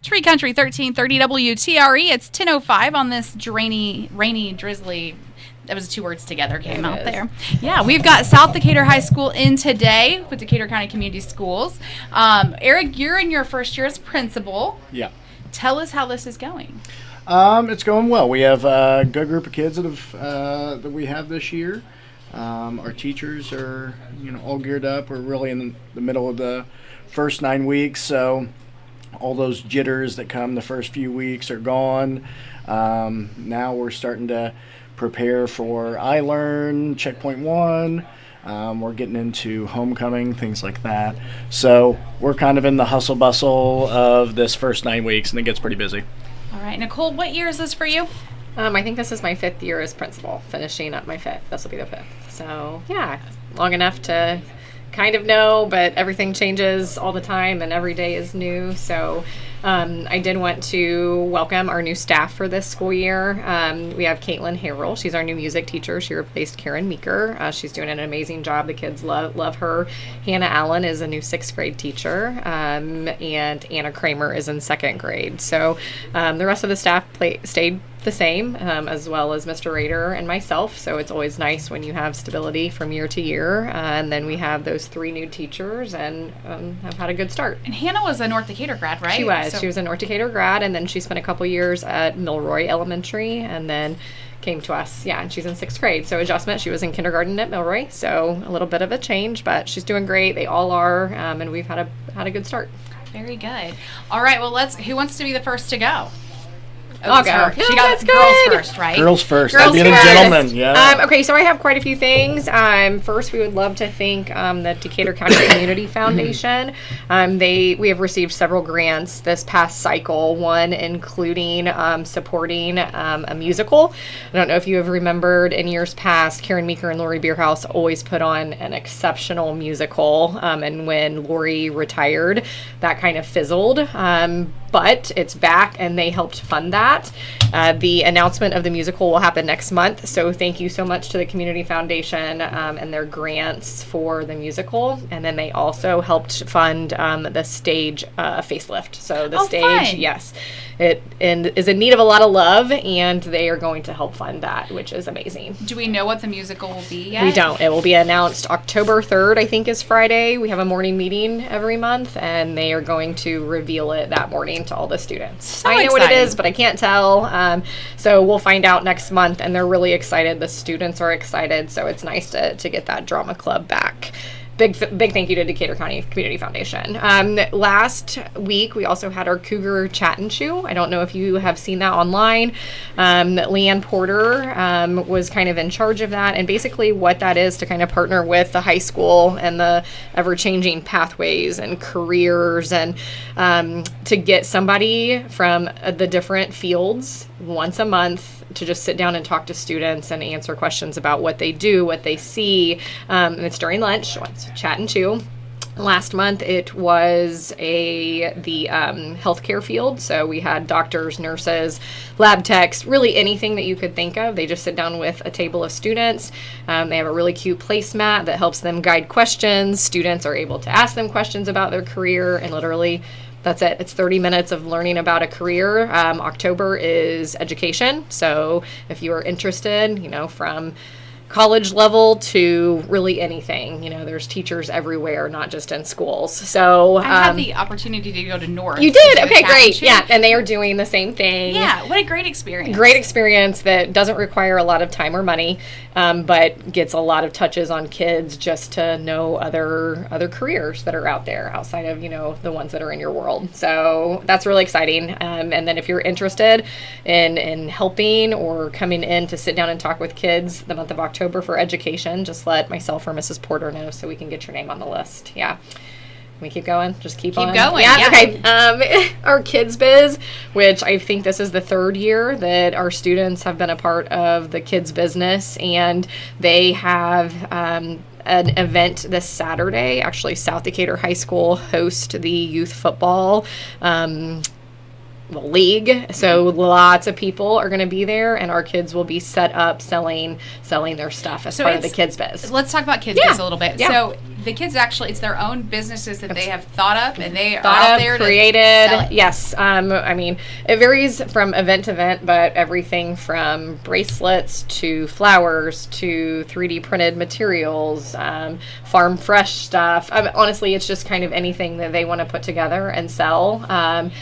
Tree Country 1330 WTRE. It's 10:05 on this rainy, drizzly. That was two words together came out there. Yeah, we've got South Decatur High School in today with Decatur County Community Schools. Eric, you're in your first year as principal. Yeah. Tell us how this is going. It's going well. We have a good group of kids that we have this year. Our teachers are, all geared up. We're really in the middle of the first 9 weeks, so all those jitters that come the first few weeks are gone. Now we're starting to prepare for iLearn, Checkpoint 1. We're getting into homecoming, things like that. So we're kind of in the hustle bustle of this first 9 weeks, and it gets pretty busy. All right, Nicole, what year is this for you? I think this is my 5th year as principal, finishing up my 5th. This will be the 5th. So, yeah, long enough to kind of know, but everything changes all the time and every day is new. So I did want to welcome our new staff for this school year. We have Caitlin Harrell. She's our new music teacher. She replaced Karen Meeker. She's doing an amazing job. The kids love her. Hannah Allen is a new 6th grade teacher, and Anna Kramer is in 2nd grade. So the rest of the staff stayed the same, as well as Mr. Rader and myself. So it's always nice when you have stability from year to year. And then we have those 3 new teachers and have had a good start. And Hannah was a North Decatur grad, right? She was. She was a North Decatur grad, and then she spent a couple years at Milroy Elementary, and then came to us. Yeah, and she's in 6th grade. So adjustment. She was in kindergarten at Milroy, so a little bit of a change, but she's doing great. They all are, and we've had a good start. Very good. All right. Well, who wants to be the first to go? I'll go. Her. She got girls first, right? Girls first. Girls That'd be first. the gentlemen. Yeah. Okay, so I have quite a few things. First, we would love to thank the Decatur County Community Foundation. We have received several grants this past cycle. One including supporting a musical. I don't know if you have remembered in years past, Karen Meeker and Lori Bierhaus always put on an exceptional musical. And when Lori retired, that kind of fizzled. But it's back, and they helped fund that. The announcement of the musical will happen next month, so thank you so much to the Community Foundation and their grants for the musical. And then they also helped fund the stage facelift. So the stage, fun. Yes, it is in need of a lot of love, and they are going to help fund that, which is amazing. Do we know what the musical will be yet? We don't. It will be announced October 3rd, I think, is Friday. We have a morning meeting every month, and they are going to reveal it that morning to all the students. So I know exciting. what it is, but I can't tell. So we'll find out next month, and they're really excited. The students are excited, so it's nice to get that drama club back. Big thank you to Decatur County Community Foundation. Last week, we also had our Cougar Chat and Chew. I don't know if you have seen that online. Leanne Porter was kind of in charge of that. And basically what that is to kind of partner with the high school and the ever-changing pathways and careers, and to get somebody from the different fields once a month to just sit down and talk to students and answer questions about what they do, what they see. And it's during lunch. It's Chat and Chew. Last month, it was the healthcare field. So we had doctors, nurses, lab techs, really anything that you could think of. They just sit down with a table of students. They have a really cute placemat that helps them guide questions. Students are able to ask them questions about their career, and literally that's it. It's 30 minutes of learning about a career. October is education. So if you are interested, from college level to really anything, there's teachers everywhere, not just in schools. So I had the opportunity to go to North. You did? Okay, great. Yeah, and they are doing the same thing. Yeah, what a great experience. Great experience that doesn't require a lot of time or money, but gets a lot of touches on kids just to know other careers that are out there outside of, the ones that are in your world. So that's really exciting. And then if you're interested in helping or coming in to sit down and talk with kids the month of October for education, just let myself or Mrs. Porter know so we can get your name on the list. Yeah. Can we keep going? Just keep on going. Yeah. Okay. Our Kids Biz, which I think this is the 3rd year that our students have been a part of the kids business, and they have an event this Saturday. Actually, South Decatur High School host the youth football league. So lots of people are going to be there, and our kids will be set up selling their stuff as part of the kids biz. Let's talk about kids biz a little bit. Yeah. So the kids actually, it's their own businesses that they have thought up, and they are out there created. To sell it. Yes. I mean, it varies from event to event, but everything from bracelets to flowers to 3D printed materials, farm fresh stuff. Honestly, it's just kind of anything that they want to put together and sell. And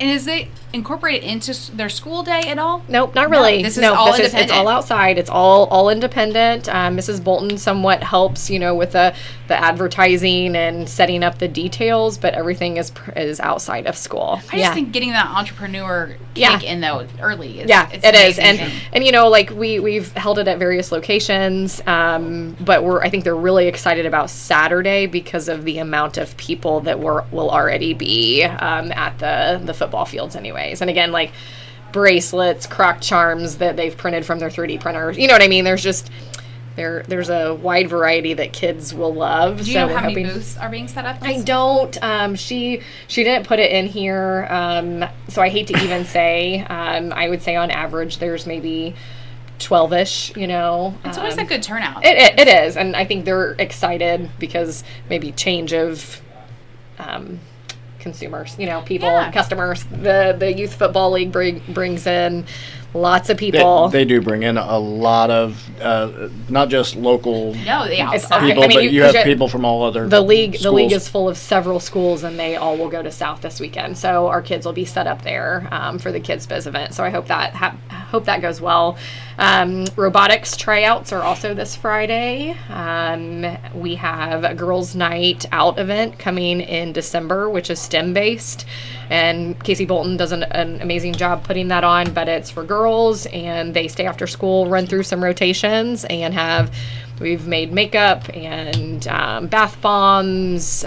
is they incorporated into their school day at all? Nope, not really. This is all independent. It's all outside. It's all independent. Mrs. Bolton somewhat helps, with the advertising and setting up the details, but everything is outside of school. I just think getting that entrepreneur kick in though early is it is. And like we've held it at various locations, but I think they're really excited about Saturday because of the amount of people that will already be at the football fields anyways. And again, like bracelets, croc charms that they've printed from their 3D printers. You know what I mean? There's just there's a wide variety that kids will love. Do you know how many booths are being set up? I don't. She didn't put it in here, so I hate to even say. I would say on average there's maybe 12-ish, It's always a good turnout. It is, and I think they're excited because maybe change of consumers, people, customers. The youth football league brings in lots of people. They do bring in a lot of not just local people, but you have people from all other the league. schools. The league is full of several schools, and they all will go to South this weekend. So our kids will be set up there for the Kids Biz event. So I hope that goes well. Robotics tryouts are also this Friday. We have a girls' night out event coming in December, which is STEM based, and Casey Bolton does an amazing job putting that on. But it's for girls, and they stay after school, run through some rotations, and we've made makeup and bath bombs.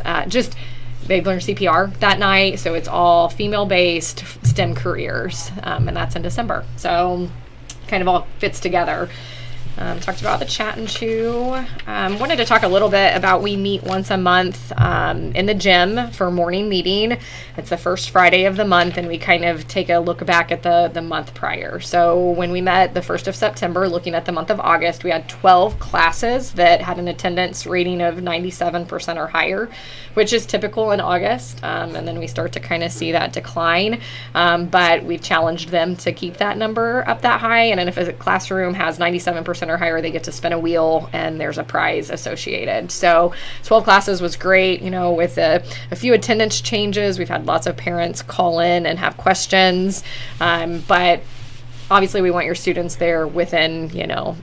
They've learned CPR that night, so it's all female-based STEM careers, and that's in December. So kind of all fits together. Talked about the chat and chew. Wanted to talk a little bit about we meet once a month in the gym for morning meeting. It's the first Friday of the month, and we kind of take a look back at the month prior. So when we met the 1st of September, looking at the month of August, we had 12 classes that had an attendance rating of 97% or higher, which is typical in August. And then we start to kind of see that decline. But we've challenged them to keep that number up that high. And then if a classroom has 97% or higher, they get to spin a wheel and there's a prize associated. So 12 classes was great, with a few attendance changes. We've had lots of parents call in and have questions. But obviously we want your students there within,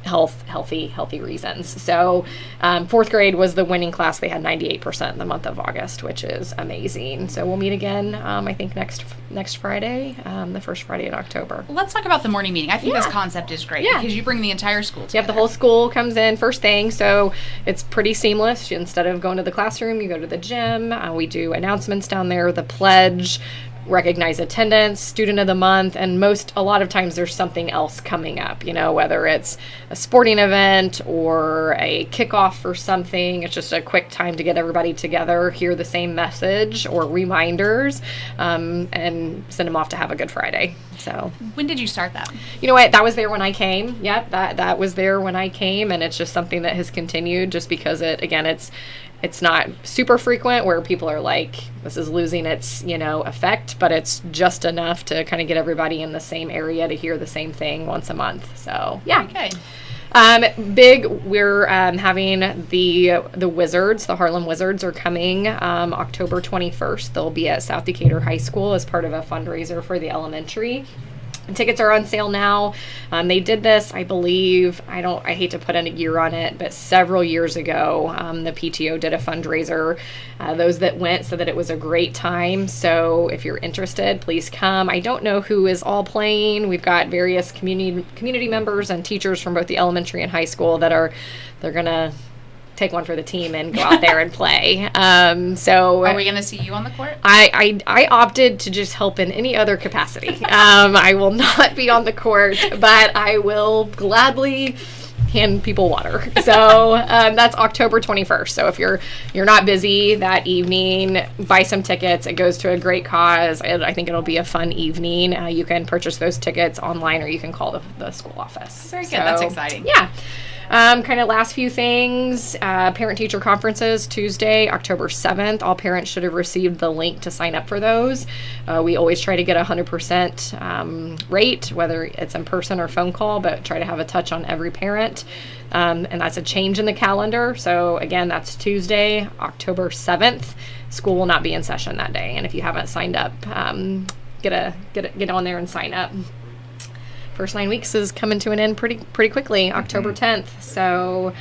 healthy reasons. So 4th grade was the winning class. They had 98% in the month of August, which is amazing. So we'll meet again, I think next Friday, the first Friday in October. Let's talk about the morning meeting. I think this concept is great because you bring the entire school together. Yep, the whole school comes in first thing. So it's pretty seamless. Instead of going to the classroom, you go to the gym. We do announcements down there, the pledge, recognize attendance, student of the month, and a lot of times there's something else coming up, whether it's a sporting event or a kickoff for something. It's just a quick time to get everybody together, hear the same message or reminders, and send them off to have a good Friday. So when did you start that? You know what? That was there when I came. Yep, that was there when I came, and it's just something that has continued just because it's not super frequent where people are like, this is losing its, effect, but it's just enough to kind of get everybody in the same area to hear the same thing once a month. So, yeah. Okay. We're having the Wizards, the Harlem Wizards are coming October 21st. They'll be at South Decatur High School as part of a fundraiser for the elementary. Tickets are on sale now. They did this, I believe, I hate to put a year on it, but several years ago, the PTO did a fundraiser. Those that went said that it was a great time. So if you're interested, please come. I don't know who is all playing. We've got various community members and teachers from both the elementary and high school they're going to take one for the team and go out there and play. So are we going to see you on the court? I opted to just help in any other capacity. I will not be on the court, but I will gladly hand people water. So that's October 21st. So if you're not busy that evening, buy some tickets. It goes to a great cause. I think it'll be a fun evening. You can purchase those tickets online, or you can call the school office. Very good. That's exciting. Yeah. Kind of last few things, parent-teacher conferences, Tuesday, October 7th. All parents should have received the link to sign up for those. We always try to get 100% rate, whether it's in person or phone call, but try to have a touch on every parent. And that's a change in the calendar. So again, that's Tuesday, October 7th. School will not be in session that day. And if you haven't signed up, get on there and sign up. First 9 weeks is coming to an end pretty quickly, October 10th. So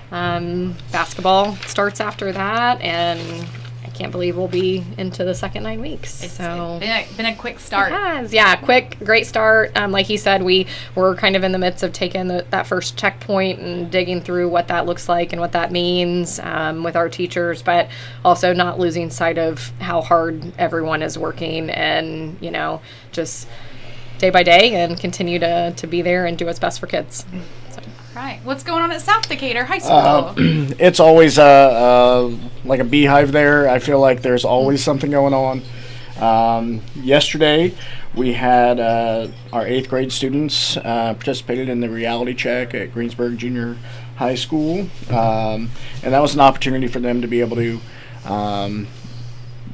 basketball starts after that, and I can't believe we'll be into the second 9 weeks. It's so been a quick start. It has, yeah, great start. Like he said, we were kind of in the midst of taking that first checkpoint and digging through what that looks like and what that means with our teachers, but also not losing sight of how hard everyone is working, and just day by day, and continue to be there and do what's best for kids. So. Right. What's going on at South Decatur High School? It's always like a beehive there. I feel like there's always something going on. Yesterday, we had our 8th grade students participated in the reality check at Greensburg Junior High School. And that was an opportunity for them to be able to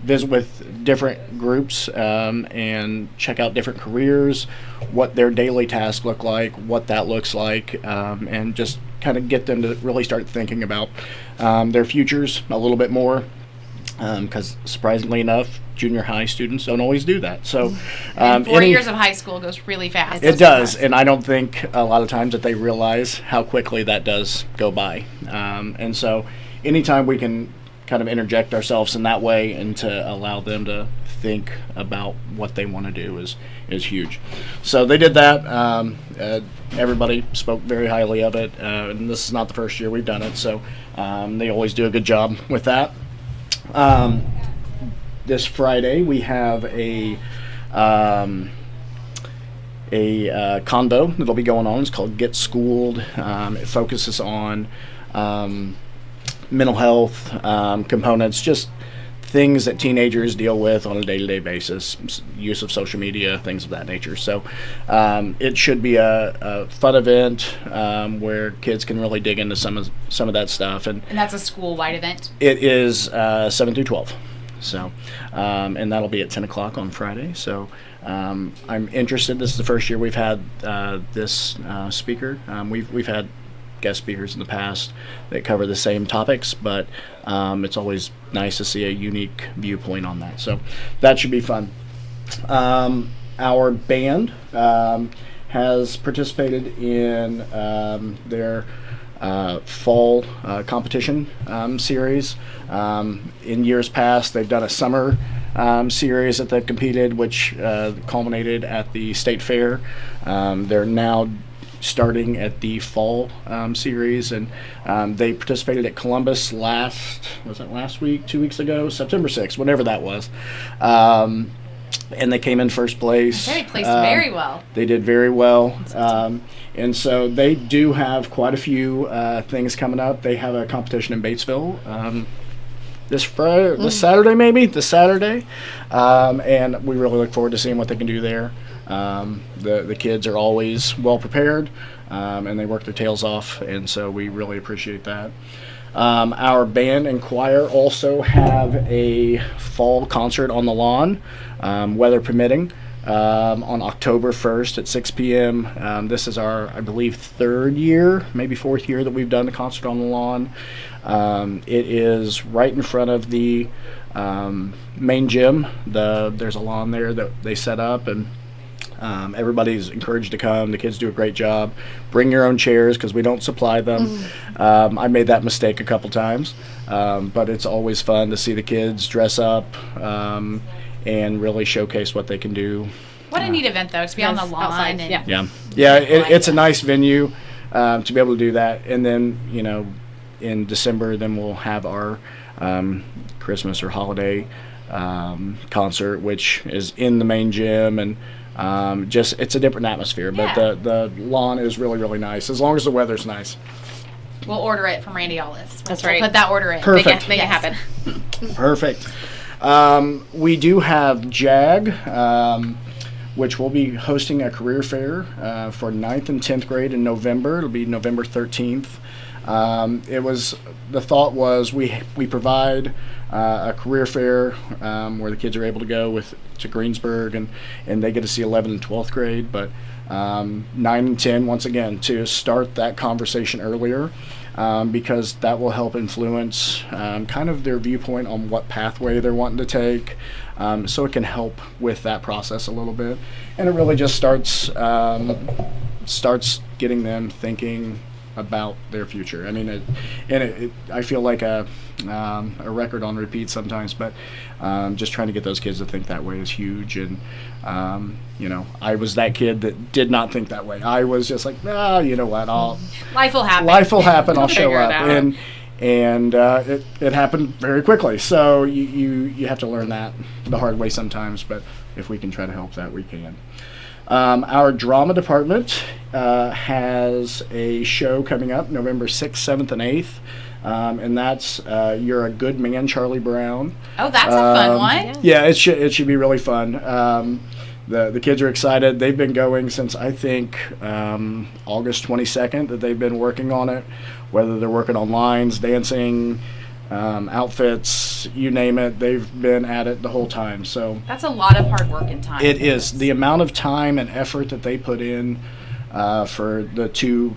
visit with different groups and check out different careers, what their daily tasks look like, what that looks like, and just kind of get them to really start thinking about their futures a little bit more, because surprisingly enough, junior high students don't always do that. So 4 years of high school goes really fast. It does, and I don't think a lot of times that they realize how quickly that does go by. And so anytime we can kind of interject ourselves in that way and to allow them to think about what they want to do is huge. So they did that. Everybody spoke very highly of it, and this is not the first year we've done it, so they always do a good job with that. This Friday we have a convo that'll be going on. It's called Get Schooled. It focuses on mental health components, just things that teenagers deal with on a day-to-day basis, use of social media, things of that nature. So it should be a fun event where kids can really dig into some of that stuff. And that's a school-wide event? It is 7 through 12. So, and that'll be at 10 o'clock on Friday. So I'm interested. This is the first year we've had this speaker. We've had guest speakers in the past that cover the same topics, but it's always nice to see a unique viewpoint on that. So that should be fun. Our band has participated in their fall competition series. In years past, they've done a summer series that they've competed, which culminated at the state fair. They're now starting at the fall series, and they participated at Columbus last week, 2 weeks ago, September 6th, whenever that was. And they came in first place. They placed very well. They did very well. And so they do have quite a few things coming up. They have a competition in Batesville this Saturday, and we really look forward to seeing what they can do there. The kids are always well prepared, and they work their tails off, and so we really appreciate that. Our band and choir also have a fall concert on the lawn, weather permitting, on October 1st at 6 p.m. This is our, I believe, 3rd year, maybe 4th year that we've done a concert on the lawn. It is right in front of the main gym. There's a lawn there that they set up, and everybody's encouraged to come. The kids do a great job. Bring your own chairs because we don't supply them. I made that mistake a couple times, but it's always fun to see the kids dress up and really showcase what they can do. What a neat event, though, to be on the lawn. Outside, and it's a nice venue to be able to do that. And then, in December, then we'll have our Christmas or holiday concert, which is in the main gym, and Just it's a different atmosphere, but Yeah. the lawn is really, really nice as long as the weather's nice. We'll order it from Randy Ollis. That's We'll right. put that order in. Perfect. Make it Yes. happen. Perfect. We do have JAG, which will be hosting a career fair for 9th and 10th grade in November. It'll be November 13th. The thought was we provide a career fair where the kids are able to go to Greensburg and they get to see 11th and 12th grade, but 9 and 10 once again to start that conversation earlier. Because that will help influence kind of their viewpoint on what pathway they're wanting to take. So it can help with that process a little bit. And it really just starts getting them thinking about their future. I mean, I feel like a record on repeat sometimes, but just trying to get those kids to think that way is huge. And I was that kid that did not think that way. I was just like, you know what, Life will happen. life will happen. I'll show figure it up, out. and it happened very quickly. So you have to learn that the hard way sometimes. But if we can try to help that, we can. Our drama department has a show coming up November 6th, 7th, and 8th. And that's You're a Good Man, Charlie Brown. Oh, that's a fun one. Yeah, it should be really fun. The kids are excited. They've been going since I think August 22nd that they've been working on it, whether they're working on lines, dancing, outfits, you name it. They've been at it the whole time. So That's a lot of hard work and time. it is. The amount of time and effort that they put in for the two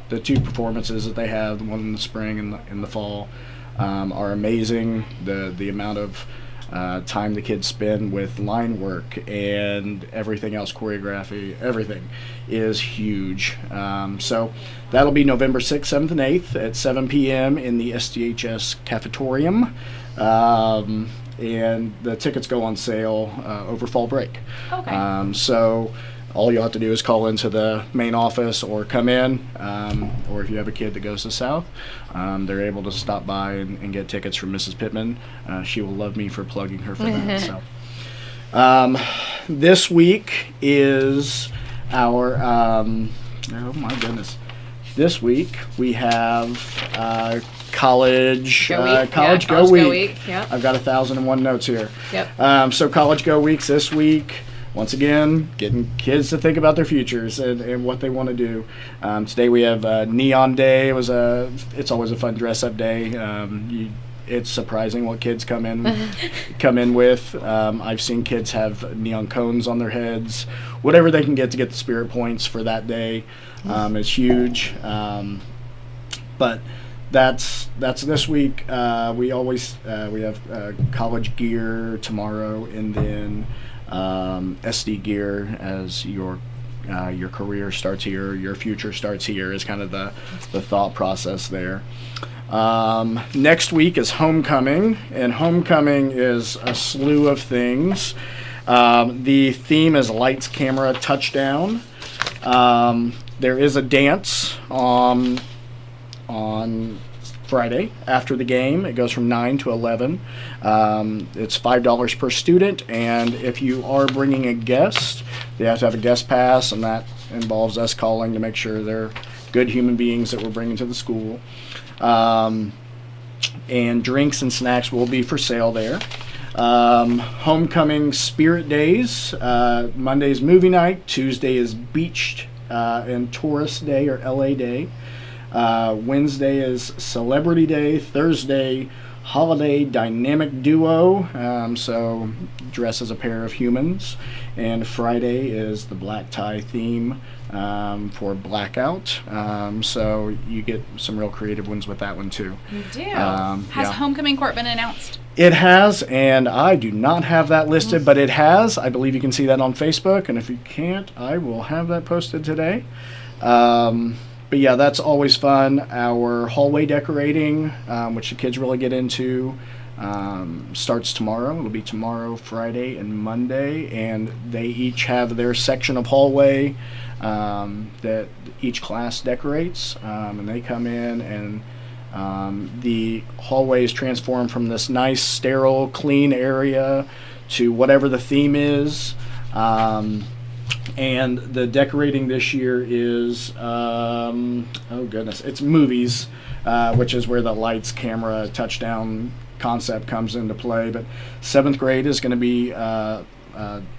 performances that they have, the one in the spring and in the fall, are amazing. The amount of time the kids spend with line work and everything else, choreography, everything is huge. So that'll be November 6th, 7th, and 8th at 7 p.m. in the SDHS cafetorium. And the tickets go on sale over fall break. Okay. So all you'll have to do is call into the main office or come in, or if you have a kid that goes to South, they're able to stop by and get tickets from Mrs. Pittman. She will love me for plugging her for that. So, this week is our, oh my goodness. This week we have College Go Week. College Yeah, Go College Week. Go Week, yep. I've got 1,001 notes here. Yep. So College Go Weeks this week. Once again, getting kids to think about their futures and what they want to do. Today we have Neon Day. It's always a fun dress-up day. It's surprising what kids come in with. I've seen kids have neon cones on their heads. Whatever they can get to get the spirit points for that day is huge. But that's this week. We have college gear tomorrow, and then SD gear as your career starts here, your future starts here is kind of the thought process there. Next week is homecoming, and homecoming is a slew of things. The theme is lights, camera, touchdown. There is a dance on Friday after the game. It goes from 9 to 11. It's $5 per student, and if you are bringing a guest, they have to have a guest pass, and that involves us calling to make sure they're good human beings that we're bringing to the school. And drinks and snacks will be for sale there. Homecoming Spirit Days. Monday's movie night. Tuesday is beach and tourist day, or LA day. Wednesday is Celebrity Day. Thursday, Holiday Dynamic Duo. So dress as a pair of humans. And Friday is the black tie theme for Blackout. So you get some real creative ones with that one too. You do. Yeah. Homecoming court been announced? It has, and I do not have that listed, but it has. I believe you can see that on Facebook, and if you can't, I will have that posted today. But yeah, that's always fun. Our hallway decorating, which the kids really get into, starts tomorrow. It'll be tomorrow, Friday, and Monday, and they each have their section of hallway that each class decorates, and they come in, and the hallway is transformed from this nice, sterile, clean area to whatever the theme is. And the decorating this year is, oh goodness, it's movies, which is where the lights, camera, touchdown concept comes into play. But 7th grade is going to be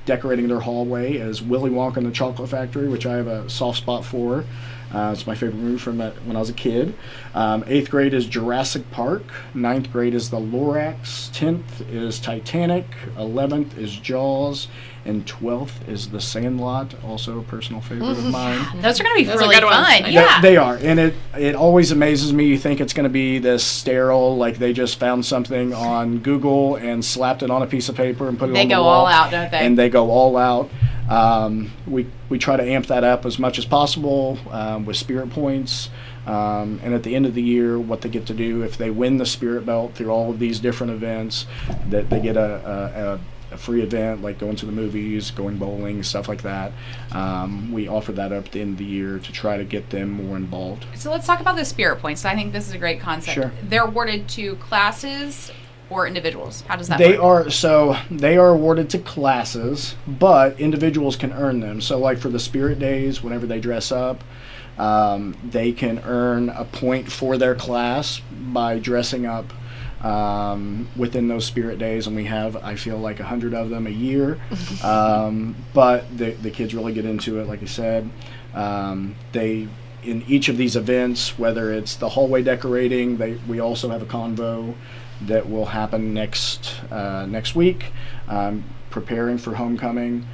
decorating their hallway as Willy Wonka and the Chocolate Factory, which I have a soft spot for. It's my favorite movie from when I was a kid. 8th grade is Jurassic Park. 9th grade is The Lorax. 10th is Titanic. 11th is Jaws. And 12th is The Sandlot, also a personal favorite of mine. Those are going to be Those are really good ones. fun. Yeah. They are. And it always amazes me. You think it's going to be this sterile, like they just found something on Google and slapped it on a piece of paper and put it They on the go wall. all out, don't they? And they go all out. We try to amp that up as much as possible with spirit points. And at the end of the year, what they get to do, if they win the spirit belt through all of these different events, that they get a free event, like going to the movies, going bowling, stuff like that. We offer that up at the end of the year to try to get them more involved. So let's talk about the spirit points. I think this is a great concept. Sure. They're awarded to classes or individuals. How does that They work? they are awarded to classes, but individuals can earn them. So like for the spirit days, whenever they dress up, they can earn a point for their class by dressing up within those spirit days, and we have, I feel like, 100 of them a year. But the kids really get into it, like you said. They, in each of these events, whether it's the hallway decorating, we also have a convo that will happen next week, preparing for homecoming,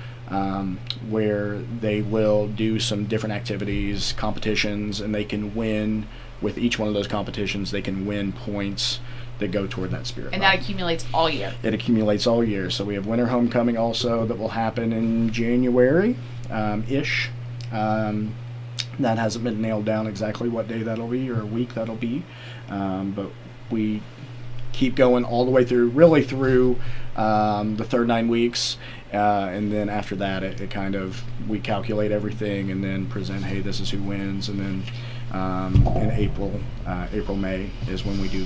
where they will do some different activities, competitions, and they can win. With each one of those competitions, they can win points that go toward that spirit. And that accumulates all year. It accumulates all year. So we have winter homecoming also that will happen in January ish. That hasn't been nailed down exactly what day that'll be or week that'll be, but we keep going all the way through, really through the third 9 weeks, and then after that it kind of, we calculate everything and then present, hey, this is who wins, and then in April, May is when we do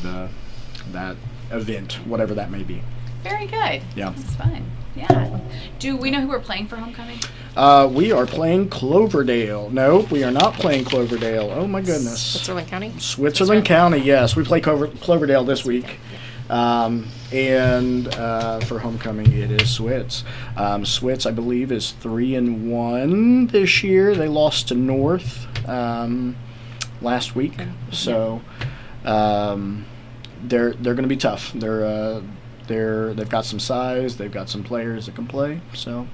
that event, whatever that may be. Very good. Yeah. This is fun. Yeah. Do we know who we're playing for homecoming? We are playing Cloverdale. No, we are not playing Cloverdale. Oh my goodness. Switzerland County? Switzerland County, yes. We play Cloverdale this week. And for homecoming, it is Switz. Switz, I believe, is 3-1 this year. They lost to North last week, so they're going to be tough. They've got some size. They've got some players that can play. So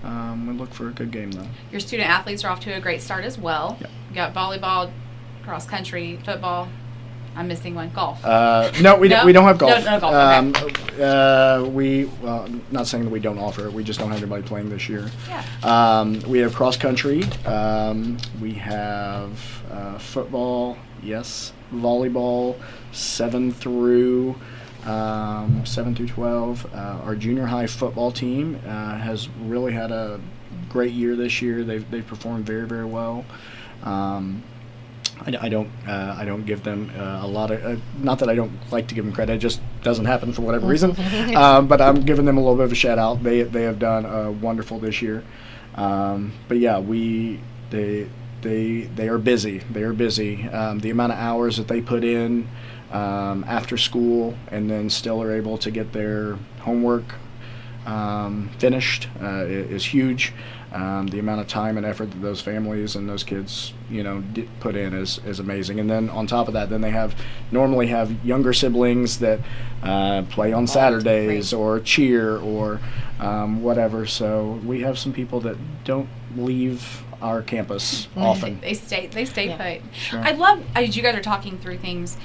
we look for a good game, though. Your student athletes are off to a great start as well. Yep. You got volleyball, cross country, football. I'm missing one. Golf. No, we don't have golf. No golf. Okay. Not saying that we don't offer it. We just don't have anybody playing this year. Yeah. We have cross country. We have football. Yes. Volleyball. 7 through 12. Our junior high football team has really had a great year this year. They've performed very, very well. I don't give them a lot of, not that I don't like to give them credit, it just doesn't happen for whatever reason. But I'm giving them a little bit of a shout out. They have done wonderful this year. But yeah, they are busy. They are busy. The amount of hours that they put in after school and then still are able to get their homework finished is huge. The amount of time and effort that those families and those kids, put in is amazing. And then on top of that, then they normally have younger siblings that play on Saturdays or cheer or whatever. So we have some people that don't leave our campus often. They stay put. Sure. I love, as you guys are talking through things,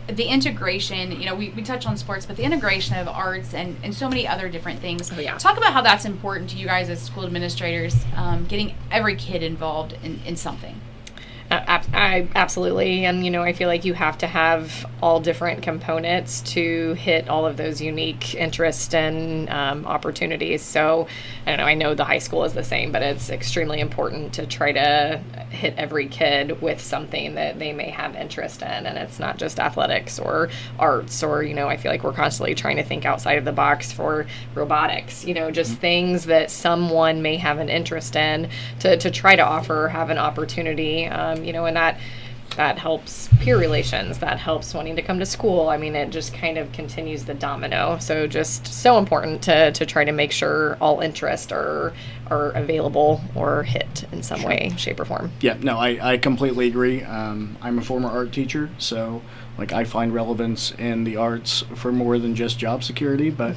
the integration, we touch on sports, but the integration of arts and so many other different things. Oh, yeah. Talk about how that's important to you guys as school administrators, getting every kid involved in something. Absolutely. And, I feel like you have to have all different components to hit all of those unique interests and opportunities. So, I don't know, I know the high school is the same, but it's extremely important to try to hit every kid with something that they may have interest in. And it's not just athletics or arts or, I feel like we're constantly trying to think outside of the box for robotics, just things that someone may have an interest in to try to offer, have an opportunity, and that helps peer relations, that helps wanting to come to school. I mean, it just kind of continues the domino. So just so important to try to make sure all interests are available or hit in some way, shape, or form. Yeah, no, I completely agree. I'm a former art teacher, so I find relevance in the arts for more than just job security, but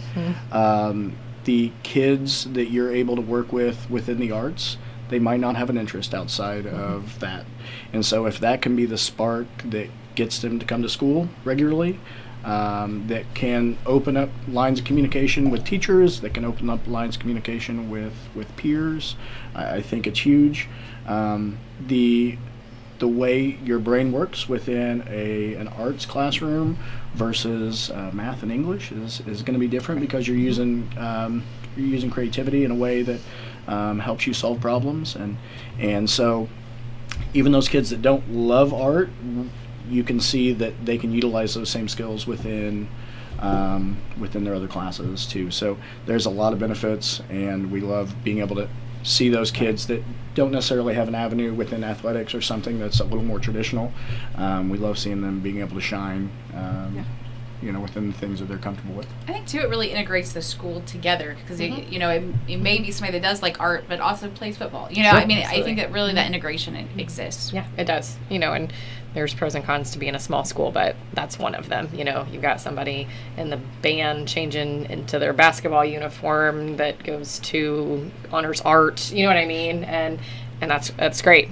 the kids that you're able to work with within the arts, they might not have an interest outside of that. And so if that can be the spark that gets them to come to school regularly, that can open up lines of communication with teachers, that can open up lines of communication with peers, I think it's huge. The way your brain works within an arts classroom versus math and English is going to be different because you're using creativity in a way that helps you solve problems, and so even those kids that don't love art, you can see that they can utilize those same skills within their other classes too. So there's a lot of benefits, and we love being able to see those kids that don't necessarily have an avenue within athletics or something that's a little more traditional. We love seeing them being able to shine within the things that they're comfortable with. I think too, it really integrates the school together because it may be somebody that does like art but also plays football. Sure, I mean, absolutely. I think that really that integration exists. Yeah, it does. And there's pros and cons to being a small school, but that's one of them. You've got somebody in the band changing into their basketball uniform that goes to honors art. You know what I mean? And that's great.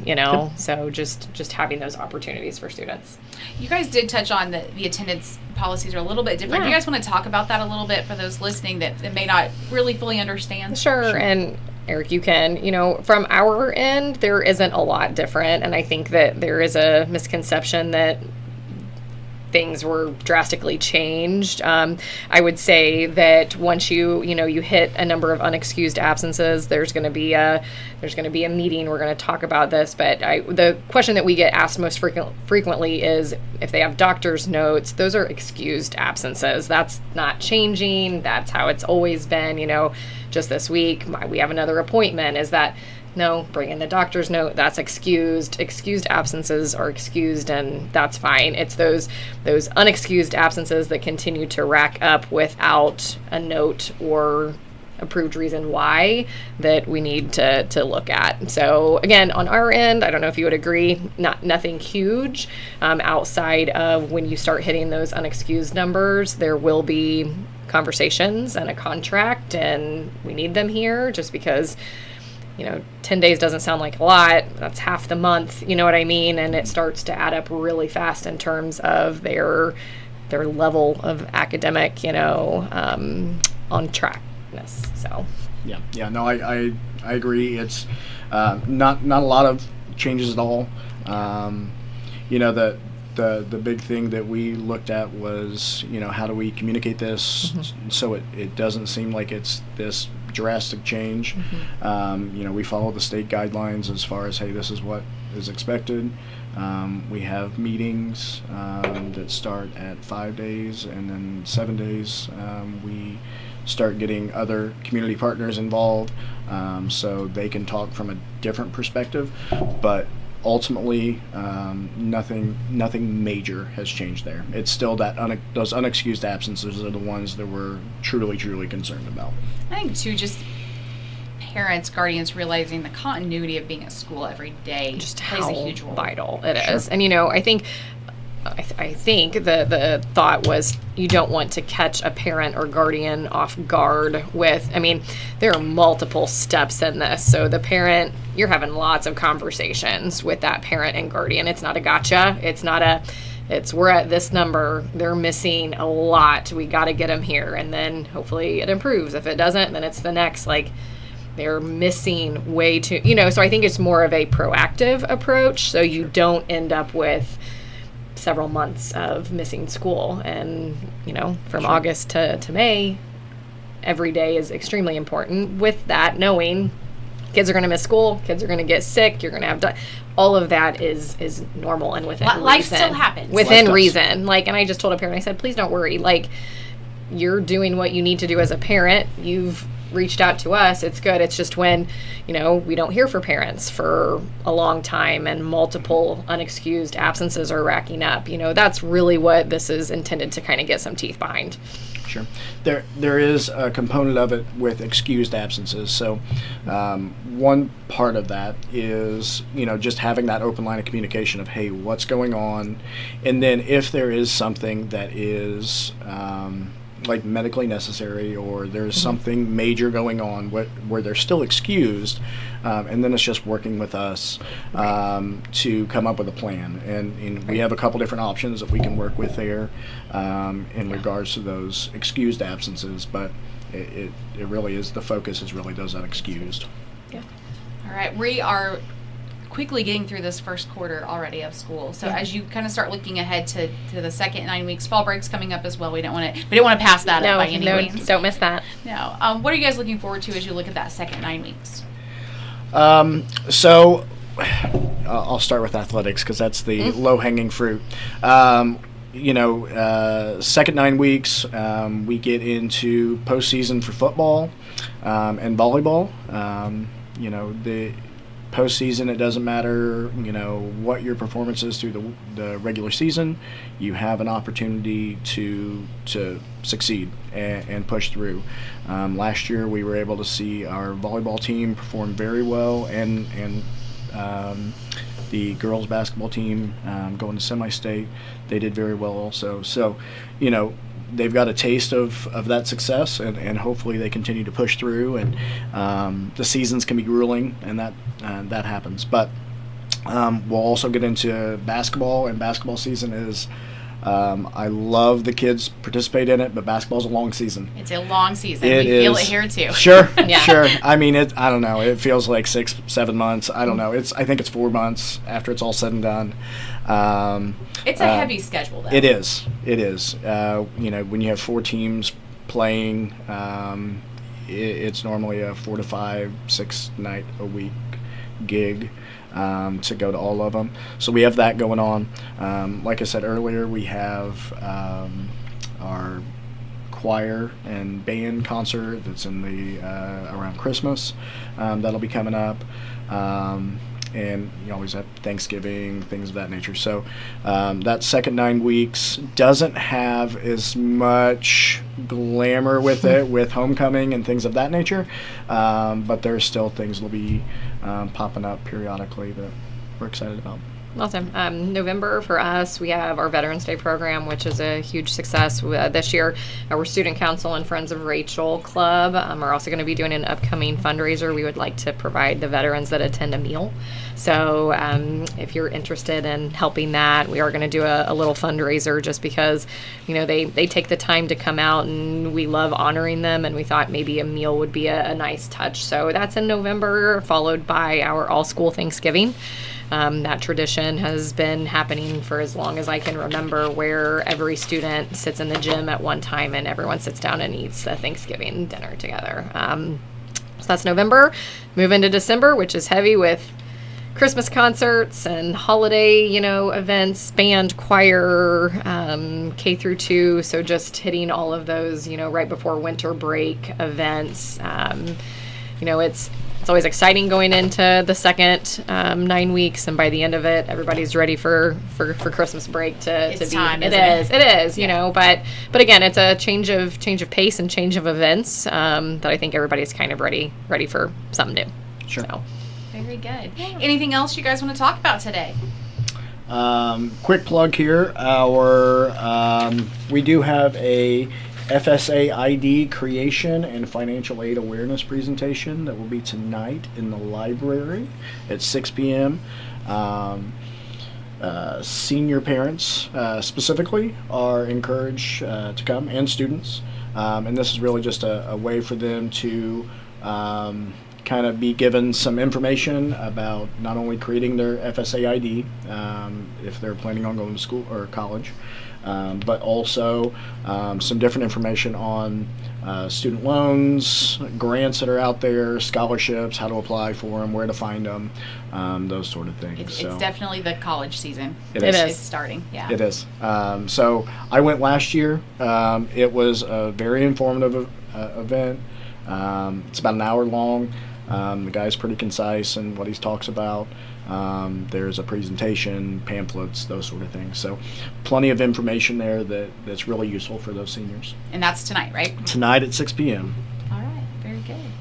So just having those opportunities for students. You guys did touch on the attendance policies are a little bit different. Yeah. Do you guys want to talk about that a little bit for those listening that may not really fully understand? Sure. And Eric, you can, from our end, there isn't a lot different. And I think that there is a misconception that things were drastically changed. I would say that once you hit a number of unexcused absences, there's going to be a meeting. We're going to talk about this, but the question that we get asked most frequently is if they have doctor's notes. Those are excused absences. That's not changing. That's how it's always been. Just this week we have another appointment. Is that? No, bring in the doctor's note. That's excused. Excused absences are excused, and that's fine. It's those unexcused absences that continue to rack up without a note or approved reason why that we need to look at. So again, on our end, I don't know if you would agree, nothing huge outside of when you start hitting those unexcused numbers. There will be conversations and a contract, and we need them here just because 10 days doesn't sound like a lot. That's half the month, you know what I mean? And it starts to add up really fast in terms of their level of academic, on trackness. So yeah, no, I agree. It's not a lot of changes at all. The big thing that we looked at was, how do we communicate this so it doesn't seem like it's this drastic change. We follow the state guidelines as far as, hey, this is what is expected. We have meetings that start at 5 days, and then 7 days we start getting other community partners involved so they can talk from a different perspective. But ultimately, nothing major has changed there. It's still that those unexcused absences are the ones that we're truly concerned about. I think too, just parents, guardians realizing the continuity of being at school every day just plays how a huge role. Vital it is. And I think the thought was you don't want to catch a parent or guardian off guard with, there are multiple steps in this. So the parent, you're having lots of conversations with that parent and guardian. It's not a gotcha. It's we're at this number. They're missing a lot. We got to get them here. And then hopefully it improves. If it doesn't, then it's the next. they're missing way too, so I think it's more of a proactive approach, so you don't end up with several months of missing school. And, from August to May, every day is extremely important. With that, knowing kids are going to miss school, kids are going to get sick, you're going to have all of that is normal and within reason. Life still happens. Within reason. And I just told a parent, I said, please don't worry. You're doing what you need to do as a parent. You've reached out to us. It's good. It's just when, we don't hear from parents for a long time and multiple unexcused absences are racking up. That's really what this is intended to kind of get some teeth behind. Sure. There is a component of it with excused absences. So one part of that is, just having that open line of communication of, hey, what's going on? And then if there is something that is like medically necessary, or there's something major going on where they're still excused, and then it's just working with us to come up with a plan. And we have a couple different options that we can work with there in regards to those excused absences, but it really is, the focus is really those unexcused. Yeah. All right, we are quickly getting through this first quarter already of school. So as you kind of start looking ahead to the second 9 weeks, fall break's coming up as well. We don't want to pass that up by any means. Don't miss that. No. What are you guys looking forward to as you look at that second 9 weeks? So I'll start with athletics because that's the low-hanging fruit. Second 9 weeks, we get into postseason for football and volleyball. The postseason, it doesn't matter, what your performance is through the regular season. You have an opportunity to succeed and push through. Last year, we were able to see our volleyball team perform very well, and the girls basketball team going to semi-state, they did very well also. So, they've got a taste of that success, and hopefully they continue to push through, and the seasons can be grueling, and that happens. But we'll also get into basketball, and basketball season is I love the kids participate in it, but basketball's a long season. It's a long season. We feel it here too. Sure, sure. I mean, I don't know. It feels like 6-7 months. I don't know. I think it's 4 months after it's all said and done. It's a heavy schedule, though. It is. When you have 4 teams playing, it's normally a 4 to 5, 6 night a week gig to go to all of them. So we have that going on. Like I said earlier, we have our choir and band concert that's in the around Christmas. That'll be coming up. And you always have Thanksgiving, things of that nature. So that second 9 weeks doesn't have as much glamour with it, with homecoming and things of that nature. But there's still things that'll be popping up periodically that we're excited about. Awesome. November for us, we have our Veterans Day program, which is a huge success. This year, our Student Council and Friends of Rachel Club are also going to be doing an upcoming fundraiser. We would like to provide the veterans that attend a meal. So if you're interested in helping that, we are going to do a little fundraiser just because, they take the time to come out, and we love honoring them, and we thought maybe a meal would be a nice touch. So that's in November, followed by our all-school Thanksgiving. That tradition has been happening for as long as I can remember, where every student sits in the gym at one time and everyone sits down and eats a Thanksgiving dinner together. So that's November. Move into December, which is heavy with Christmas concerts and holiday, events, band, choir, K through 2. So just hitting all of those, right before winter break events. It's always exciting going into the second 9 weeks, and by the end of it, everybody's ready for Christmas break to be. Time, it is, but again, it's a change of pace and change of events that I think everybody's kind of ready for something new. Sure. So. Very good. Anything else you guys want to talk about today? Quick plug here. We do have a FSA ID creation and financial aid awareness presentation that will be tonight in the library at 6 p.m. Senior parents specifically are encouraged to come, and students. And this is really just a way for them to kind of be given some information about not only creating their FSA ID if they're planning on going to school or college, but also some different information on student loans, grants that are out there, scholarships, how to apply for them, where to find them, those sort of things. It's definitely the college season. It is. It's starting. Yeah. It is. So I went last year. It was a very informative event. It's about an hour long. The guy's pretty concise in what he talks about. There's a presentation, pamphlets, those sort of things. So plenty of information there that's really useful for those seniors. And that's tonight, right? Tonight at 6 p.m. All right. Very good.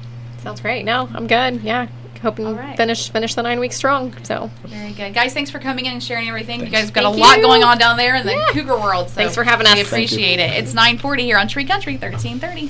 Sounds great. No, I'm good. Yeah. Hoping All right. finish the 9 weeks strong. So Very good. Guys, thanks for coming in and sharing everything. Thanks. You guys have got Thank a lot you. going on down there in the Yeah. Cougar world. So Thanks for having us. We Thank you. appreciate it. It's 9:40 here on Tree Country, 1330.